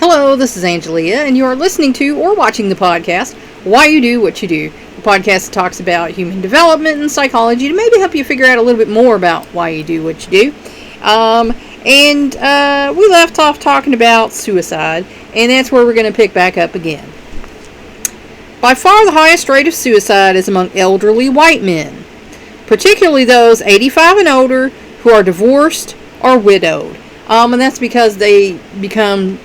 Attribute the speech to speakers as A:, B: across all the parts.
A: Hello, this is Angelia, and you are listening to or watching the podcast, Why You Do What You Do. The podcast talks about human development and psychology to maybe help you figure out a little bit more about why you do what you do. We left off talking about suicide, and that's where we're going to pick back up again. By far the highest rate of suicide is among elderly white men, particularly those 85 and older who are divorced or widowed. And that's because they become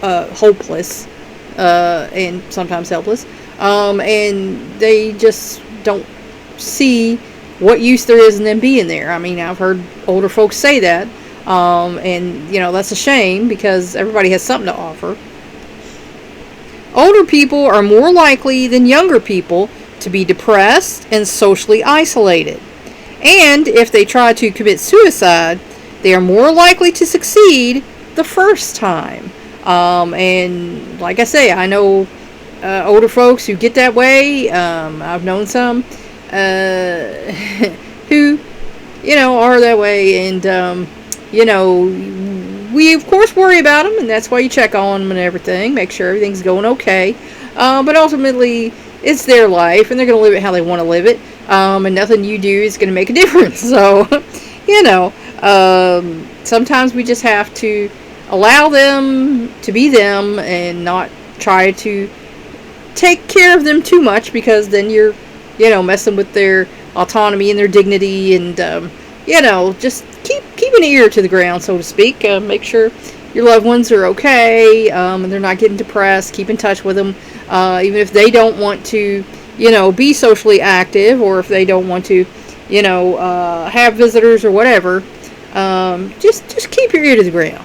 A: hopeless, and sometimes helpless, and they just don't see what use there is in them being there. I mean, I've heard older folks say that, and that's a shame because everybody has something to offer. Older people are more likely than younger people to be depressed and socially isolated, and if they try to commit suicide, they are more likely to succeed the first time. And like I say, I know older folks who get that way. I've known some who, are that way. And, we of course worry about them, and that's why you check on them and everything, make sure everything's going okay. But ultimately, it's their life, and they're going to live it how they want to live it. And nothing you do is going to make a difference. So, sometimes we just have to allow them to be them and not try to take care of them too much, because then you're, messing with their autonomy and their dignity, and, just keep an ear to the ground, so to speak. Make sure your loved ones are okay, and they're not getting depressed. Keep in touch with them, even if they don't want to, be socially active, or if they don't want to, have visitors or whatever. Just keep your ear to the ground.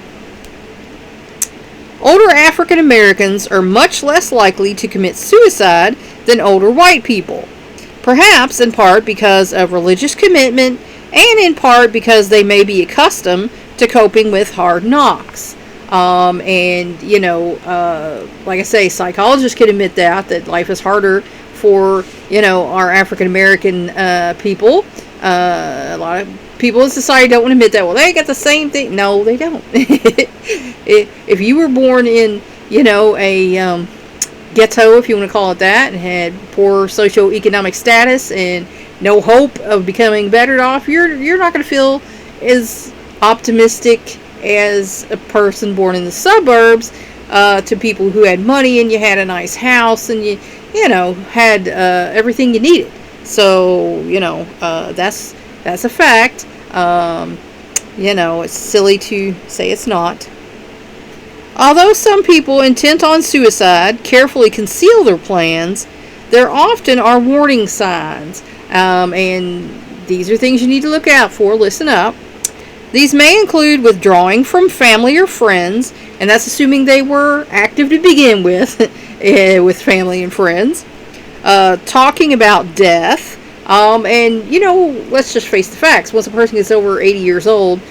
A: Older African Americans are much less likely to commit suicide than older white people, perhaps in part because of religious commitment, and in part because they may be accustomed to coping with hard knocks. Like I say, psychologists can admit that life is harder for, our African American people. A lot of people in society don't want to admit that. Well, they got the same thing. No, they don't. If you were born in, a ghetto, if you want to call it that, and had poor socioeconomic status and no hope of becoming better off, you're not going to feel as optimistic as a person born in the suburbs, to people who had money and you had a nice house and you had everything you needed. So that's a fact. It's silly to say it's not. Although some people intent on suicide carefully conceal their plans, there often are warning signs, and these are things you need to look out for. Listen up. These may include withdrawing from family or friends, and that's assuming they were active to begin with, with family and friends. Talking about death, let's just face the facts. Once a person gets over 80 years old,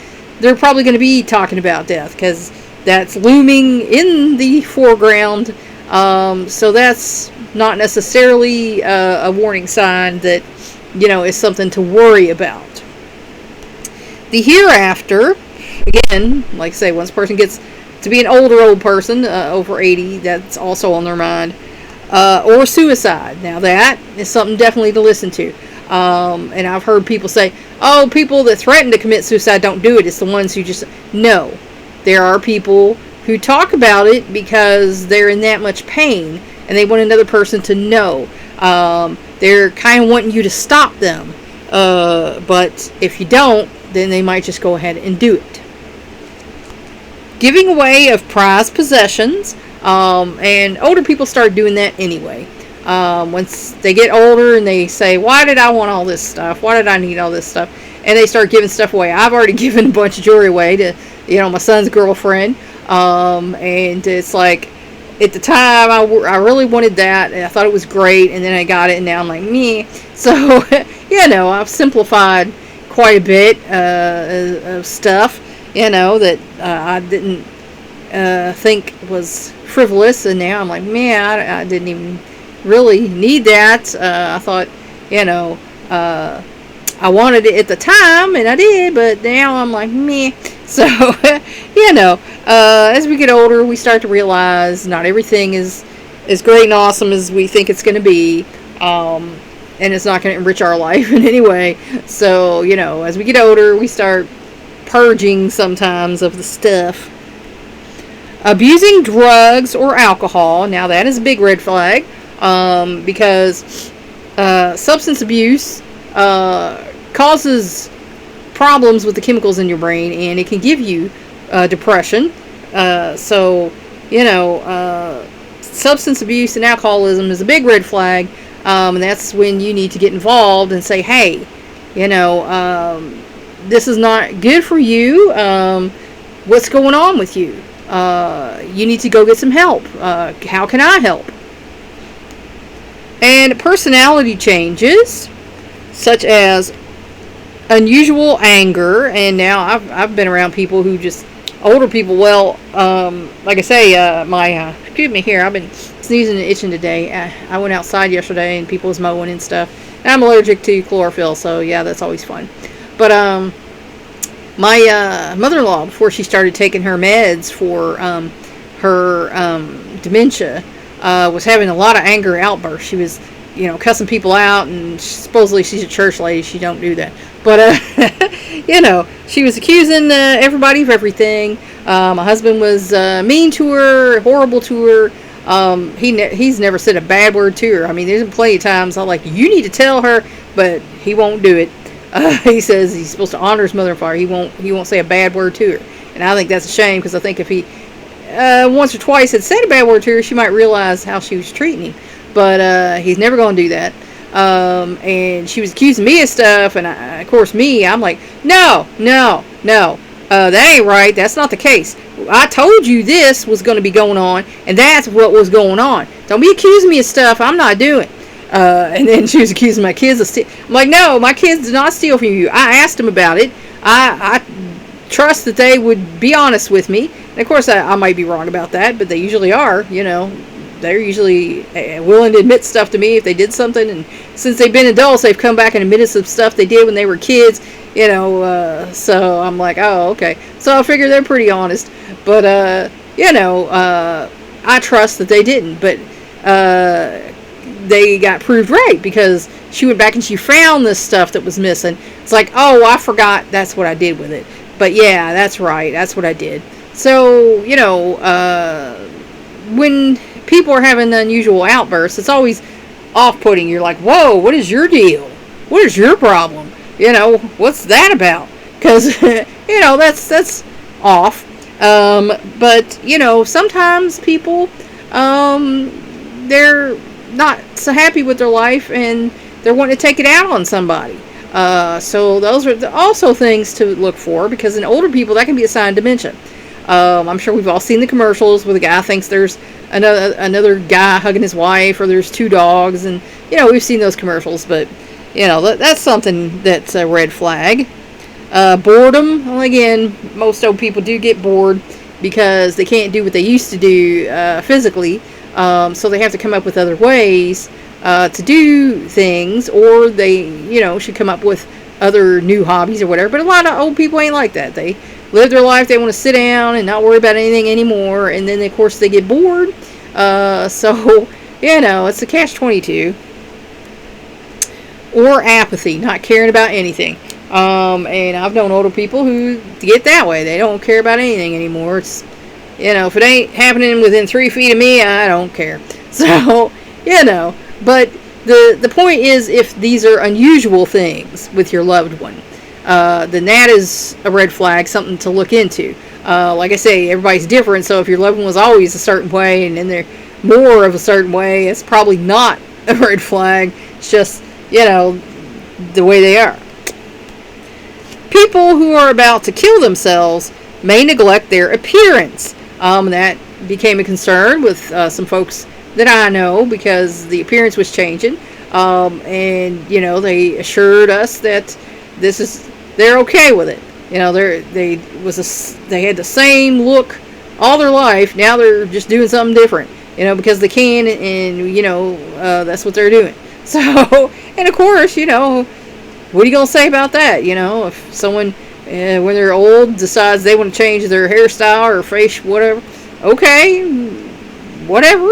A: they're probably going to be talking about death, because that's looming in the foreground. So that's not necessarily a warning sign that, is something to worry about. The hereafter, again, like I say, once a person gets to be an old person, over 80, that's also on their mind. Or suicide. Now that is something definitely to listen to. And I've heard people say, oh, people that threaten to commit suicide don't do it. It's the ones who just... No. There are people who talk about it because they're in that much pain and they want another person to know. They're kind of wanting you to stop them. But if you don't, then they might just go ahead and do it. Giving away of prized possessions. And older people start doing that anyway. Once they get older and they say, why did I want all this stuff? Why did I need all this stuff? And they start giving stuff away. I've already given a bunch of jewelry away to, my son's girlfriend. And it's like, at the time, I really wanted that, and I thought it was great, and then I got it, and now I'm like, meh. So, I've simplified quite a bit of stuff, that I didn't think was frivolous, and now I'm like, man, I didn't even really need that. I thought, I wanted it at the time, and I did, but now I'm like, meh. So, as we get older, we start to realize not everything is as great and awesome as we think it's going to be. And it's not going to enrich our life in any way. So, as we get older, we start purging sometimes of the stuff. Abusing drugs or alcohol. Now, that is a big red flag. Because substance abuse causes problems with the chemicals in your brain, and it can give you depression. Substance abuse and alcoholism is a big red flag. And that's when you need to get involved and say, hey, this is not good for you. What's going on with you? You need to go get some help. How can I help? And personality changes, such as unusual anger. And now I've been around people who just, older people, like I say, excuse me here, I've been sneezing and itching today. I went outside yesterday and people was mowing and stuff. And I'm allergic to chlorophyll, so yeah, that's always fun. But my mother-in-law, before she started taking her meds for her dementia, was having a lot of anger outbursts. She was, cussing people out, and supposedly she's a church lady. She don't do that. But, she was accusing everybody of everything. My husband was mean to her, horrible to her. He's never said a bad word to her. I mean, there's been plenty of times I'm like, you need to tell her, but he won't do it. He says he's supposed to honor his mother and father. He won't say a bad word to her. And I think that's a shame, because I think if he once or twice had said a bad word to her, she might realize how she was treating him. But he's never going to do that. And she was accusing me of stuff, and of course I'm like, no, that ain't right. That's not the case. I told you this was going to be going on, and that's what was going on. Don't be accusing me of stuff I'm not doing. And then she was accusing my kids of stealing. I'm like, no, my kids did not steal from you. I asked them about it. I trust that they would be honest with me. And of course, I might be wrong about that, but they usually are. They're usually willing to admit stuff to me if they did something. And since they've been adults, they've come back and admitted some stuff they did when they were kids. So I'm like, oh, okay. So I figure they're pretty honest. But, I trust that they didn't. But they got proved right, because she went back and she found this stuff that was missing. It's like, oh, I forgot that's what I did with it. But yeah, that's right. That's what I did. So, when people are having unusual outbursts, it's always off-putting. You're like, whoa, what is your deal? What is your problem? What's that about? Because, that's off. But, sometimes people, they're not so happy with their life, and they're wanting to take it out on somebody. So those are also things to look for, because in older people, that can be a sign of dementia. I'm sure we've all seen the commercials where the guy thinks there's another guy hugging his wife, or there's two dogs, and, we've seen those commercials, but, that's something that's a red flag. Boredom. Well, again, most old people do get bored because they can't do what they used to do physically. So they have to come up with other ways to do things, or they, should come up with other new hobbies or whatever. But a lot of old people ain't like that. They live their life. They want to sit down and not worry about anything anymore. And then, of course, they get bored. So, it's a catch-22. Or apathy, not caring about anything. And I've known older people who get that way. They don't care about anything anymore. It's, if it ain't happening within 3 feet of me, I don't care. So, but the point is, if these are unusual things with your loved one, then that is a red flag, something to look into. Like I say, everybody's different, so if your loved one was always a certain way and then they're more of a certain way, it's probably not a red flag. It's just, the way they are. People who are about to kill themselves may neglect their appearance. That became a concern with some folks that I know, because the appearance was changing. And, they assured us that they're okay with it. They had the same look all their life. Now they're just doing something different, because they can, and, that's what they're doing. So, and of course, what are you going to say about that? If someone when they're old, decides they want to change their hairstyle or face, whatever. Okay, whatever.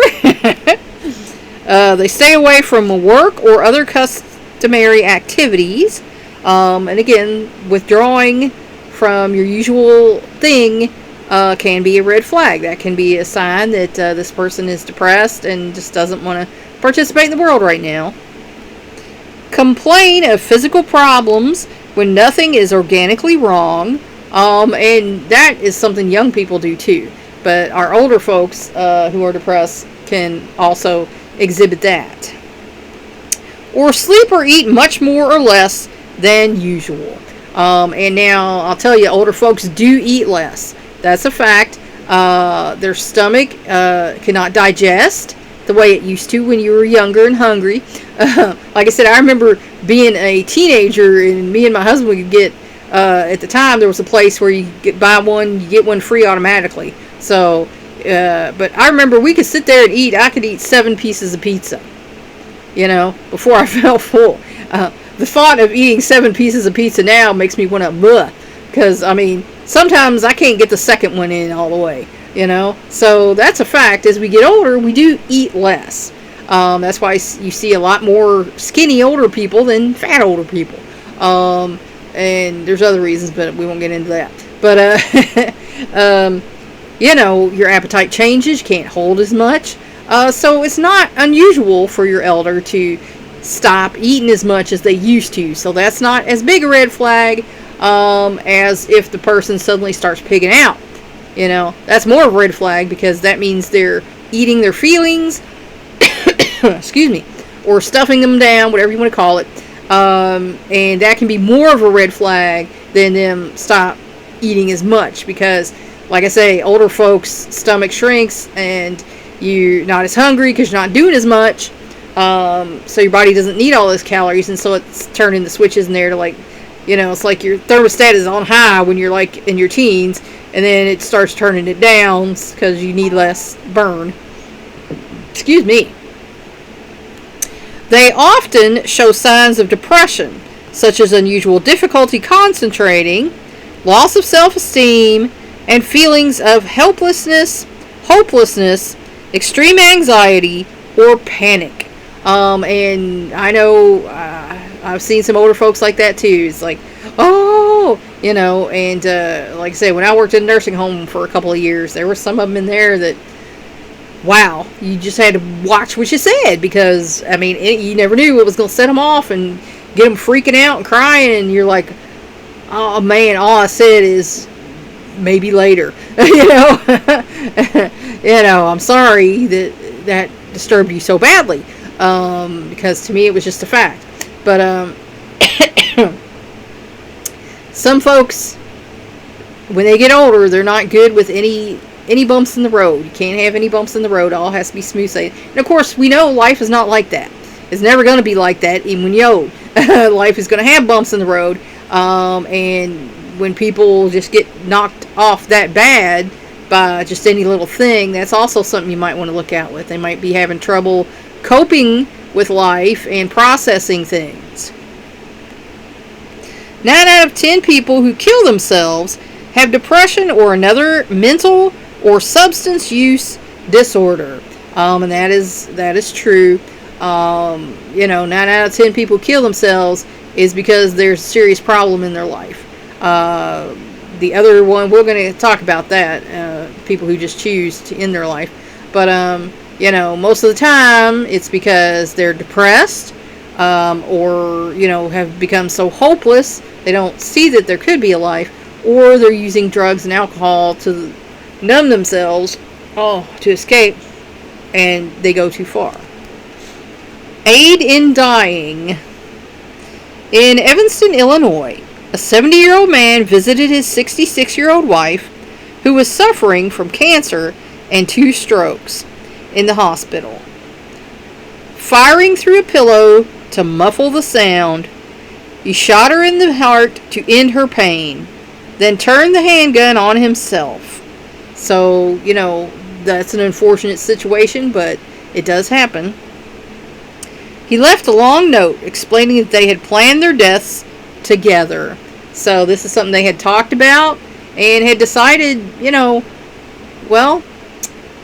A: They stay away from work or other customary activities. And again, withdrawing from your usual thing can be a red flag. That can be a sign that this person is depressed and just doesn't want to participate in the world right now. Complain of physical problems when nothing is organically wrong. And that is something young people do too. But our older folks who are depressed can also exhibit that. Or sleep or eat much more or less than usual. And now I'll tell you, older folks do eat less. That's a fact. Their stomach cannot digest the way it used to when you were younger and hungry. Like I said, I remember being a teenager, and me and my husband would get, at the time, there was a place where you buy one, you get one free automatically. So, but I remember we could sit there and eat. I could eat 7 pieces of pizza, before I felt full. The thought of eating 7 pieces of pizza now makes me want to because, sometimes I can't get the second one in all the way, So that's a fact. As we get older, we do eat less. That's why you see a lot more skinny older people than fat older people. And there's other reasons, but we won't get into that. But, your appetite changes. You can't hold as much. So it's not unusual for your elder to stop eating as much as they used to. So that's not as big a red flag as if the person suddenly starts pigging out. That's more of a red flag, because that means they're eating their feelings, excuse me, or stuffing them down, whatever you want to call it. And that can be more of a red flag than them stop eating as much, because, like I say, older folks' stomach shrinks and you're not as hungry because you're not doing as much. So your body doesn't need all those calories, and so it's turning the switches in there to it's like your thermostat is on high when you're in your teens, and then it starts turning it down because you need less burn. Excuse me. They often show signs of depression, such as unusual difficulty concentrating, loss of self-esteem, and feelings of helplessness, hopelessness, extreme anxiety, or panic. And I know I've seen some older folks like that too. It's like, and like I said, when I worked in a nursing home for a couple of years, there were some of them in there that, wow, you just had to watch what you said, because, you never knew what was going to set them off and get them freaking out and crying, and you're like, oh man, all I said is maybe later. I'm sorry that disturbed you so badly, because to me it was just a fact. But some folks, when they get older, they're not good with any bumps in the road. You can't have any bumps in the road. It all has to be smooth sailing. And of course, we know life is not like that. It's never going to be like that, even when you're old. Life is going to have bumps in the road. And when people just get knocked off that bad by just any little thing, that's also something you might want to look out with. They might be having trouble coping with life and processing things. 9 out of 10 people who kill themselves have depression or another mental or substance use disorder. And that is true. 9 out of 10 people kill themselves is because there's a serious problem in their life. The other one, we're going to talk about that, people who just choose to end their life. But, most of the time it's because they're depressed, or, have become so hopeless they don't see that there could be a life, or they're using drugs and alcohol to numb themselves, to escape, and they go too far. Aid in dying. In Evanston, Illinois, a 70-year-old man visited his 66-year-old wife, who was suffering from cancer and 2 strokes, in the hospital. Firing through a pillow to muffle the sound, he shot her in the heart to end her pain, then turned the handgun on himself. So, that's an unfortunate situation, but it does happen. He left a long note explaining that they had planned their deaths together. So this is something they had talked about and had decided, well,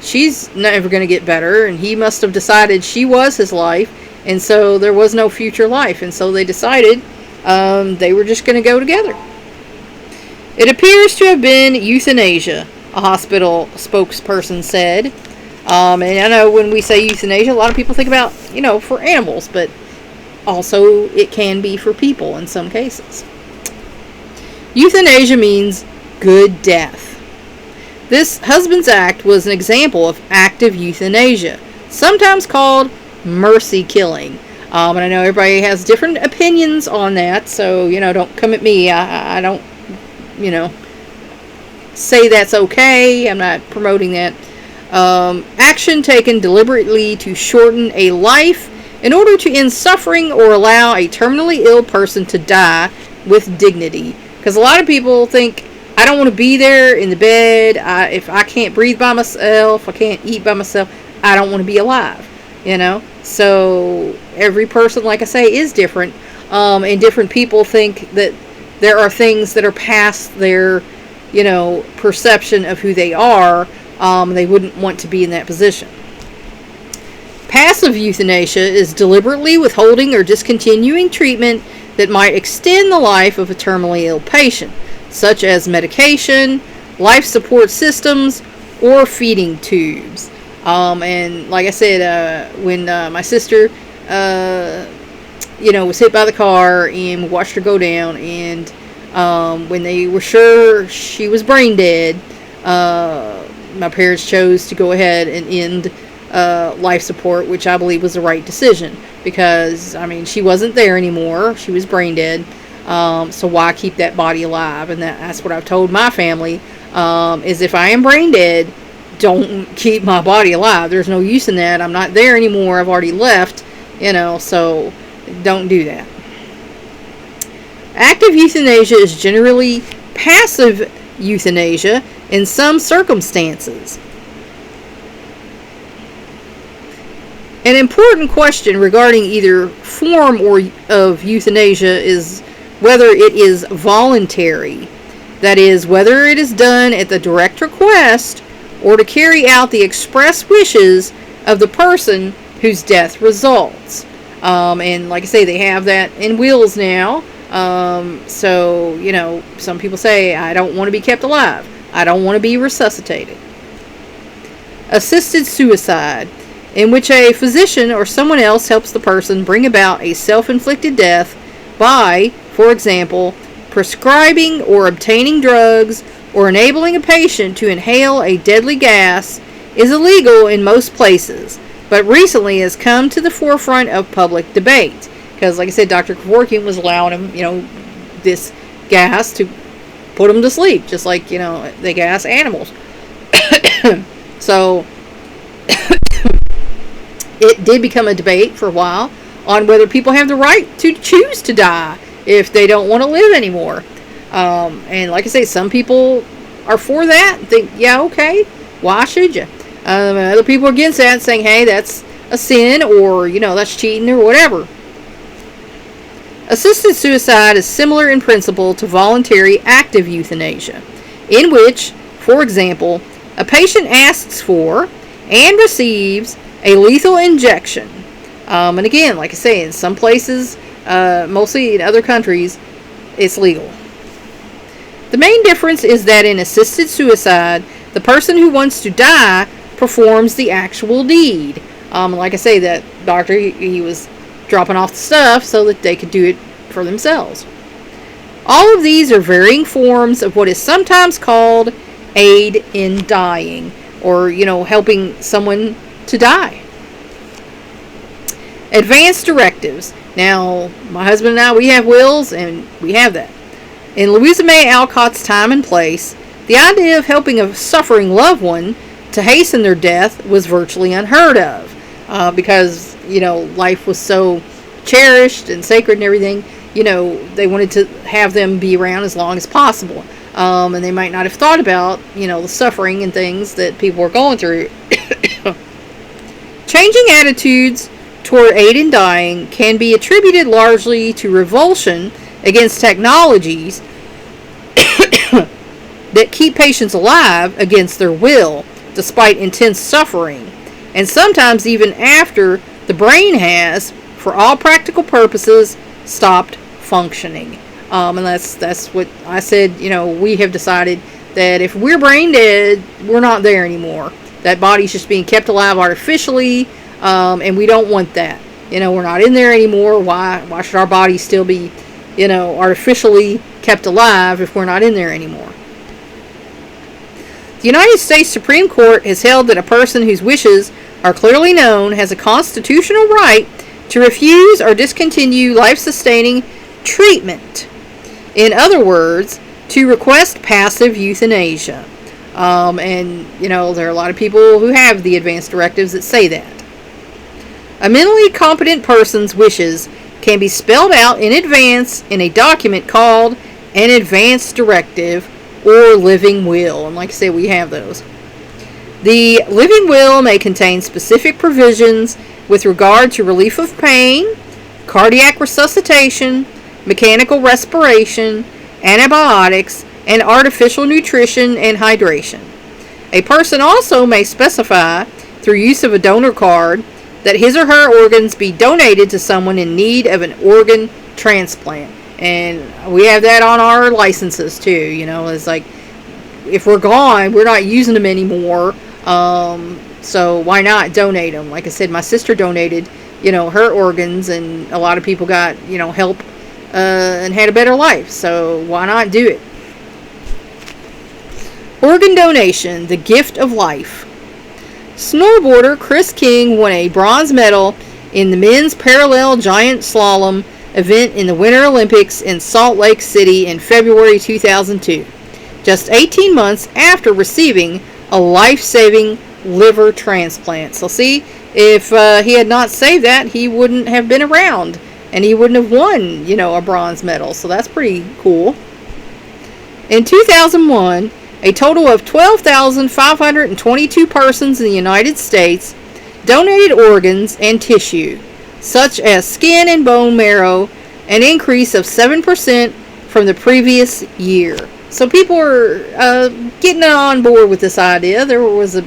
A: she's never going to get better, and he must have decided she was his life, and so there was no future life, and so they decided they were just going to go together. It appears to have been euthanasia, a hospital spokesperson said. And I know when we say euthanasia, a lot of people think about, for animals, but also it can be for people in some cases. Euthanasia means good death. This Husband's Act was an example of active euthanasia, sometimes called mercy killing. And I know everybody has different opinions on that, so, don't come at me. I don't, say that's okay. I'm not promoting that. Action taken deliberately to shorten a life in order to end suffering or allow a terminally ill person to die with dignity. Because a lot of people think, I don't want to be there in the bed. If I can't breathe by myself, I can't eat by myself, I don't want to be alive. So every person, like I say, is different. And different people think that there are things that are past their, perception of who they are. They wouldn't want to be in that position. Passive euthanasia is deliberately withholding or discontinuing treatment that might extend the life of a terminally ill patient, such as medication, life support systems, or feeding tubes. And like I said, when my sister, was hit by the car and we watched her go down, and when they were sure she was brain dead, my parents chose to go ahead and end life support, which I believe was the right decision, because she wasn't there anymore. She was brain dead. So why keep that body alive? And that's what I've told my family, is if I am brain dead, don't keep my body alive. There's no use in that. I'm not there anymore. I've already left, so don't do that. Active euthanasia is generally passive euthanasia in some circumstances. An important question regarding either form of euthanasia is whether it is voluntary. That is, whether it is done at the direct request or to carry out the express wishes of the person whose death results. And like I say, they have that in wills now. So, some people say, I don't want to be kept alive. I don't want to be resuscitated. Assisted suicide, in which a physician or someone else helps the person bring about a self-inflicted death by, for example, prescribing or obtaining drugs or enabling a patient to inhale a deadly gas, is illegal in most places, but recently has come to the forefront of public debate. Because, like I said, Dr. Kevorkian was allowing him, this gas to put them to sleep, just like, they gas animals. So, it did become a debate for a while on whether people have the right to choose to die if they don't want to live anymore. And like I say, some people are for that, think, yeah, okay, why should you? Other people are against that, saying, hey, that's a sin, or, that's cheating, or whatever. Assisted suicide is similar in principle to voluntary active euthanasia, in which, for example, a patient asks for and receives a lethal injection. And again, like I say, in some places, mostly in other countries, it's legal. The main difference is that in assisted suicide, the person who wants to die performs the actual deed. Like I say, that doctor, he was dropping off the stuff so that they could do it for themselves. All of these are varying forms of what is sometimes called aid in dying, or, helping someone to die. Advanced directives. Now, my husband and I, we have wills, and we have that. In Louisa May Alcott's time and place, the idea of helping a suffering loved one to hasten their death was virtually unheard of, because, life was so cherished and sacred and everything. They wanted to have them be around as long as possible. And they might not have thought about, the suffering and things that people were going through. Changing attitudes toward aid in dying can be attributed largely to revulsion against technologies that keep patients alive against their will, despite intense suffering, and sometimes even after the brain has, for all practical purposes, stopped functioning. And that's what I said. We have decided that if we're brain dead, we're not there anymore. That body's just being kept alive artificially, and we don't want that. We're not in there anymore. Why should our body still be, artificially kept alive if we're not in there anymore? The United States Supreme Court has held that a person whose wishes are clearly known has a constitutional right to refuse or discontinue life-sustaining treatment. In other words, to request passive euthanasia. And there are a lot of people who have the advance directives that say that. A mentally competent person's wishes can be spelled out in advance in a document called an advance directive or living will. And like I said, we have those. The living will may contain specific provisions with regard to relief of pain, cardiac resuscitation, mechanical respiration, antibiotics, and artificial nutrition and hydration. A person also may specify, through use of a donor card, that his or her organs be donated to someone in need of an organ transplant. And we have that on our licenses too. It's like, if we're gone, we're not using them anymore. So why not donate them? Like I said, my sister donated, her organs, and a lot of people got, help and had a better life. So why not do it? Organ donation, the gift of life. Snowboarder Chris King won a bronze medal in the men's parallel giant slalom event in the Winter Olympics in Salt Lake City in February 2002, just 18 months after receiving a life-saving liver transplant. So see, if he had not saved that, he wouldn't have been around, and he wouldn't have won, a bronze medal. So that's pretty cool. In 2001, a total of 12,522 persons in the United States donated organs and tissue, such as skin and bone marrow, an increase of 7% from the previous year. So people are getting on board with this idea. There was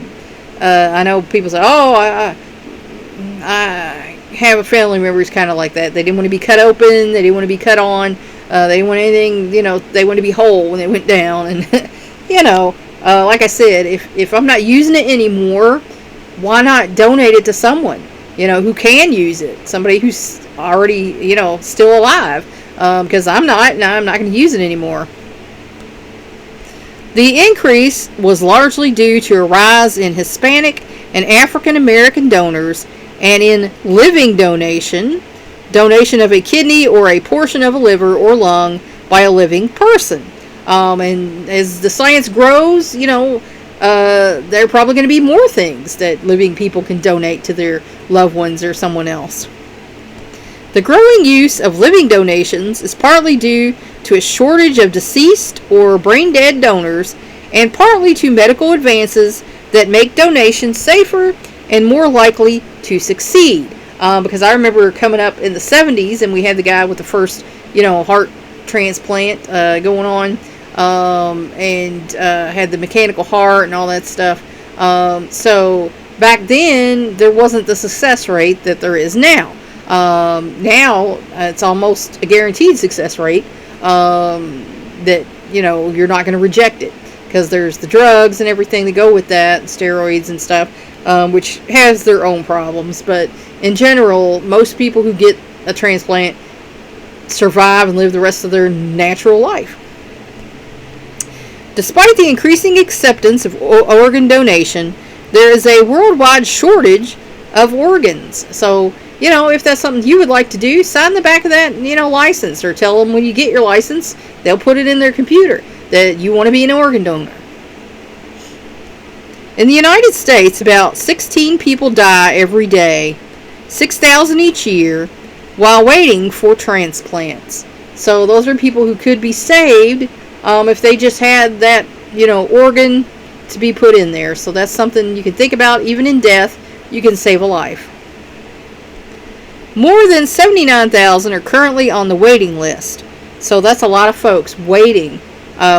A: I know people say, I have a family member who's kind of like that. They didn't want to be cut open. They didn't want to be cut on. They didn't want anything, they wanted to be whole when they went down. And, like I said, if I'm not using it anymore, why not donate it to someone, who can use it? Somebody who's already, still alive. Because I'm not going to use it anymore. The increase was largely due to a rise in Hispanic and African American donors, and in living donation of a kidney or a portion of a liver or lung by a living person. And as the science grows, there are probably going to be more things that living people can donate to their loved ones or someone else. The growing use of living donations is partly due to a shortage of deceased or brain-dead donors, and partly to medical advances that make donations safer and more likely to succeed. Because I remember coming up in the 70s, and we had the guy with the first, heart transplant going on, and had the mechanical heart and all that stuff. So back then, there wasn't the success rate that there is now. Now it's almost a guaranteed success rate, that you're not going to reject it, because there's the drugs and everything that go with that, steroids and stuff, which has their own problems. But in general, most people who get a transplant survive and live the rest of their natural life. Despite the increasing acceptance of organ donation, there is a worldwide shortage of organs. So if that's something you would like to do, sign the back of that, license, or tell them when you get your license, they'll put it in their computer that you want to be an organ donor. In the United States, about 16 people die every day, 6,000 each year, while waiting for transplants. So those are people who could be saved if they just had that, organ to be put in there. So that's something you can think about. Even in death, you can save a life. More than 79,000 are currently on the waiting list. So that's a lot of folks waiting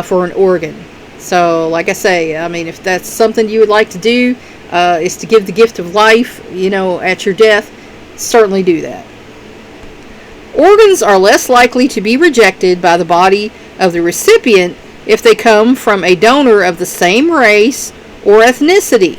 A: for an organ. So, like I say, I mean, if that's something you would like to do, is to give the gift of life, at your death, certainly do that. Organs are less likely to be rejected by the body of the recipient if they come from a donor of the same race or ethnicity.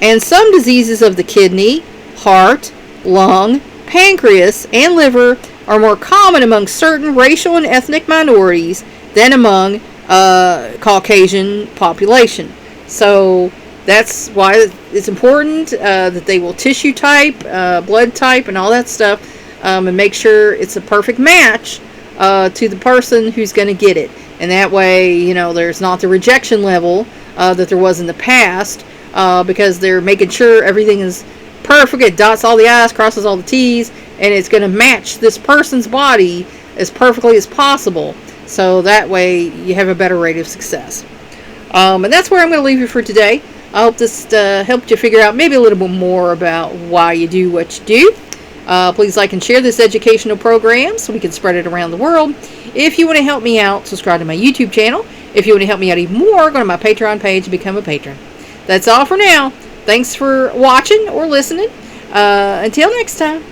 A: And some diseases of the kidney, heart, lung, pancreas, and liver are more common among certain racial and ethnic minorities than among Caucasian population. So that's why it's important that they will tissue type, blood type, and all that stuff, and make sure it's a perfect match to the person who's going to get it. And that way, there's not the rejection level that there was in the past, because they're making sure everything is perfect. It dots all the I's, crosses all the T's, and it's going to match this person's body as perfectly as possible. So that way you have a better rate of success. And that's where I'm going to leave you for today. I hope this helped you figure out maybe a little bit more about why you do what you do. Please like and share this educational program so we can spread it around the world. If you want to help me out, subscribe to my YouTube channel. If you want to help me out even more, go to my Patreon page and become a patron. That's all for now. Thanks for watching or listening. Until next time.